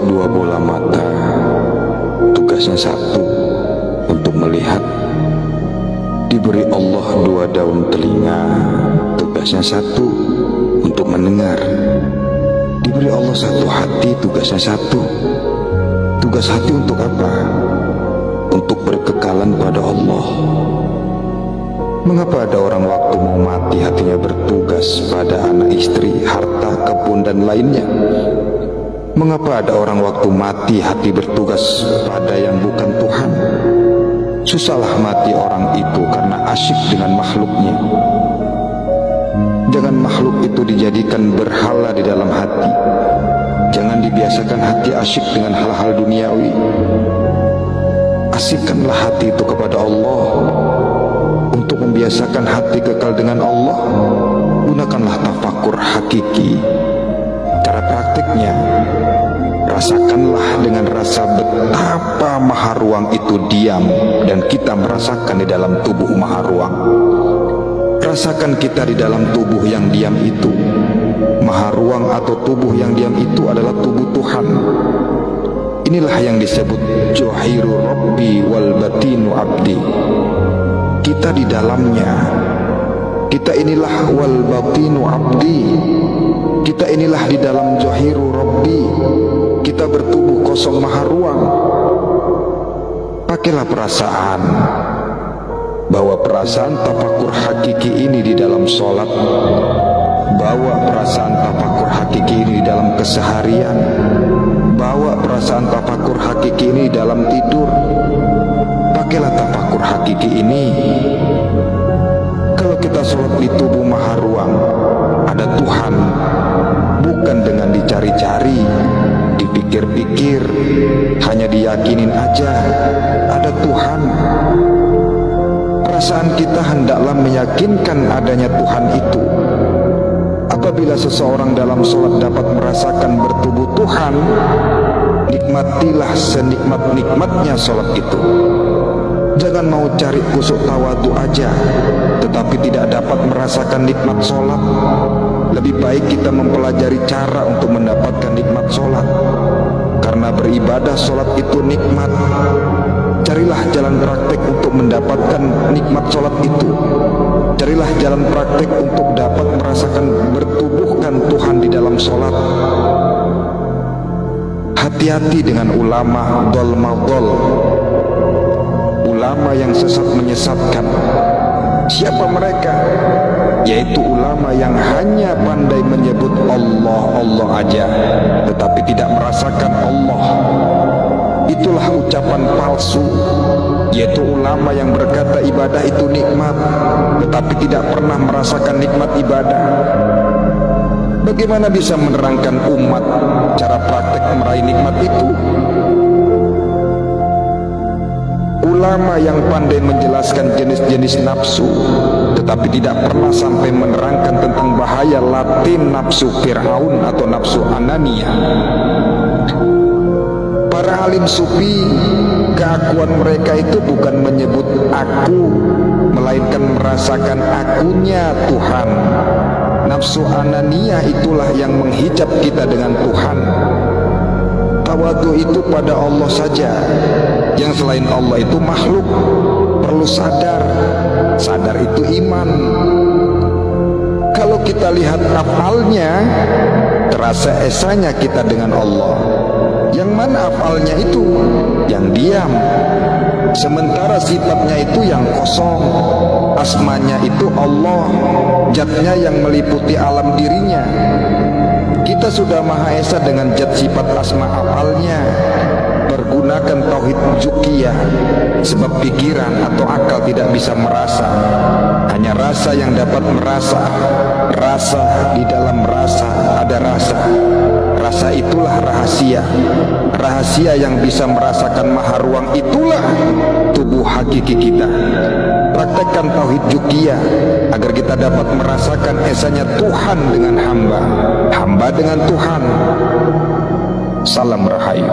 dua bola mata, tugasnya satu, untuk melihat. Diberi Allah dua daun telinga, tugasnya satu, untuk mendengar. Diberi Allah satu hati, tugasnya satu. Tugas hati untuk apa? Untuk berkekalan pada Allah. Mengapa ada orang waktu mau mati hatinya bertugas pada anak istri, harta, kebun, dan lainnya? Mengapa ada orang waktu mati hati bertugas pada yang bukan Tuhan? Susahlah mati orang itu karena asyik dengan makhluknya. Jangan makhluk itu dijadikan berhala di dalam hati. Jangan dibiasakan hati asyik dengan hal-hal duniawi. Asyikkanlah hati itu kepada Allah. Untuk membiasakan hati kekal dengan Allah, gunakanlah tafakur hakiki. Cara praktiknya, rasakanlah dengan rasa betapa maha ruang itu diam, dan kita merasakan di dalam tubuh maha ruang. Rasakan kita di dalam tubuh yang diam itu. Maha ruang atau tubuh yang diam itu adalah tubuh Tuhan. Inilah yang disebut Johiru Rabbi wal batinu abdi. Kita di dalamnya. Kita inilah wal batinu abdi. Kita inilah di dalam Johiru Rabbi. Kita bertubuh kosong maha ruang. Pakailah perasaan, bawa perasaan tafakur hakiki ini di dalam sholat. Bawa perasaan tafakur hakiki ini di dalam keseharian. Bawa perasaan tafakur hakiki ini dalam tidur. Pakailah tafakur hakiki ini. Kalau kita sholat di tubuh maha ruang, ada Tuhan. Bukan dengan dicari-cari, dipikir-pikir, hanya diyakinin aja ada Tuhan. Perasaan kita hendaklah meyakinkan adanya Tuhan itu. Apabila seseorang dalam sholat dapat merasakan bertubuh Tuhan, nikmatilah senikmat-nikmatnya sholat itu. Jangan mau cari kusuk tawadu aja, tetapi tidak dapat merasakan nikmat sholat. Lebih baik kita mempelajari cara untuk mendapatkan nikmat sholat. Karena beribadah sholat itu nikmat. Carilah jalan praktek untuk mendapatkan nikmat sholat itu. Carilah jalan praktek untuk dapat merasakan bertubuhkan Tuhan di dalam sholat. Hati-hati dengan ulama dhol madhol, ulama yang sesat menyesatkan. Siapa mereka? Yaitu ulama yang hanya pandai menyebut Allah, Allah aja, tetapi tidak merasakan Allah. Itulah ucapan palsu, yaitu ulama yang berkata ibadah itu nikmat, tetapi tidak pernah merasakan nikmat ibadah. Bagaimana bisa menerangkan umat cara praktek meraih nikmat itu? Ulama yang pandai menjelaskan jenis-jenis nafsu, tetapi tidak pernah sampai menerangkan tentang bahaya latin nafsu Fir'aun atau nafsu Anania. Para alim sufi, keakuan mereka itu bukan menyebut aku, melainkan merasakan akunya Tuhan. Nafsu Anania itulah yang menghijab kita dengan Tuhan. Tawadu itu pada Allah saja. Yang selain Allah itu makhluk. Perlu sadar. Sadar itu iman. Kalau kita lihat afalnya, terasa esanya kita dengan Allah. Yang mana afalnya itu? Yang diam. Sementara sifatnya itu yang kosong. Asmanya itu Allah. Zatnya yang meliputi alam dirinya. Kita sudah Maha Esa dengan zat sifat asma afalnya. Pergunakan tauhid jukiyah, sebab pikiran atau akal tidak bisa merasa. Hanya rasa yang dapat merasa. Rasa di dalam rasa ada rasa. Rasa itulah rahasia. Rahasia yang bisa merasakan maha ruang itulah tubuh hakiki kita. Praktekkan tauhid jukiyah agar kita dapat merasakan esanya Tuhan dengan hamba, hamba dengan Tuhan. Salam Rahayu.